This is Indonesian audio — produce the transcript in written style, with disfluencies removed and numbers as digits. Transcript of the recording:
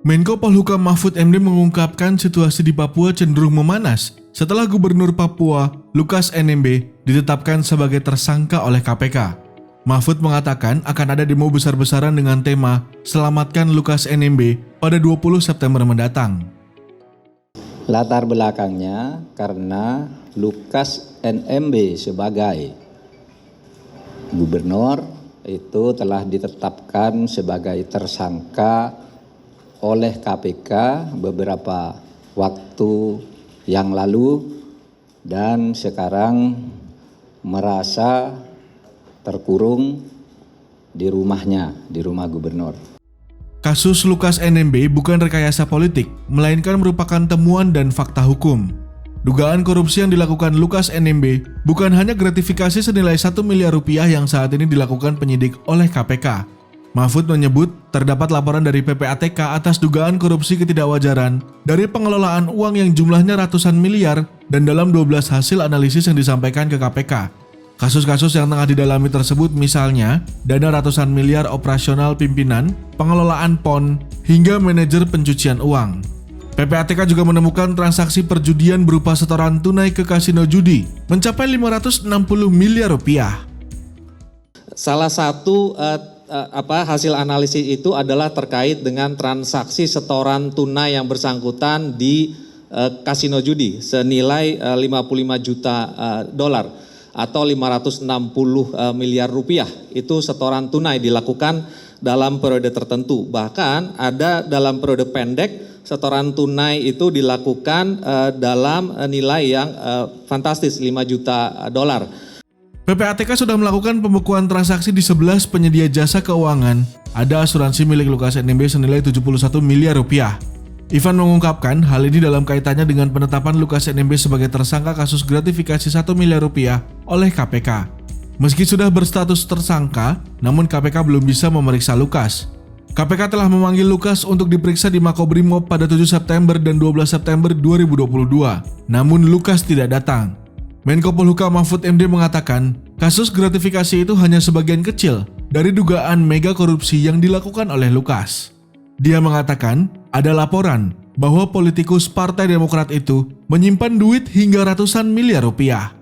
Menko Polhukam Mahfud MD mengungkapkan situasi di Papua cenderung memanas setelah Gubernur Papua Lukas NMB ditetapkan sebagai tersangka oleh KPK. Mahfud mengatakan akan ada demo besar-besaran dengan tema Selamatkan Lukas NMB pada 20 September mendatang. Latar belakangnya karena Lukas NMB sebagai gubernur itu telah ditetapkan sebagai tersangka oleh KPK beberapa waktu yang lalu dan sekarang merasa terkurung di rumahnya, di rumah gubernur. Kasus Lukas NMB bukan rekayasa politik, melainkan merupakan temuan dan fakta hukum. Dugaan korupsi yang dilakukan Lukas NMB bukan hanya gratifikasi senilai 1 miliar rupiah yang saat ini dilakukan penyidik oleh KPK. Mahfud menyebut terdapat laporan dari PPATK atas dugaan korupsi ketidakwajaran dari pengelolaan uang yang jumlahnya ratusan miliar dan dalam 12 hasil analisis yang disampaikan ke KPK. Kasus-kasus yang tengah didalami tersebut misalnya dana ratusan miliar operasional pimpinan, pengelolaan PON, hingga manajer pencucian uang. PPATK juga menemukan transaksi perjudian berupa setoran tunai ke kasino judi mencapai 560 miliar rupiah. Salah satu hasil analisis itu adalah terkait dengan transaksi setoran tunai yang bersangkutan di kasino judi senilai 55 juta dolar atau 560 miliar rupiah. Itu setoran tunai dilakukan dalam periode tertentu. Bahkan ada dalam periode pendek setoran tunai itu dilakukan dalam nilai yang fantastis 5 juta dolar. PPATK sudah melakukan pembekuan transaksi di 11 penyedia jasa keuangan. Ada asuransi milik Lukas NMB senilai 71 miliar rupiah. Ivan mengungkapkan hal ini dalam kaitannya dengan penetapan Lukas NMB sebagai tersangka kasus gratifikasi 1 miliar rupiah oleh KPK. Meski sudah berstatus tersangka, namun KPK belum bisa memeriksa Lukas. KPK telah memanggil Lukas untuk diperiksa di Makobrimob pada 7 September dan 12 September 2022. Namun Lukas tidak datang. Menko Polhukam Mahfud MD mengatakan, kasus gratifikasi itu hanya sebagian kecil dari dugaan mega korupsi yang dilakukan oleh Lukas. Dia mengatakan, ada laporan bahwa politikus Partai Demokrat itu menyimpan duit hingga ratusan miliar rupiah.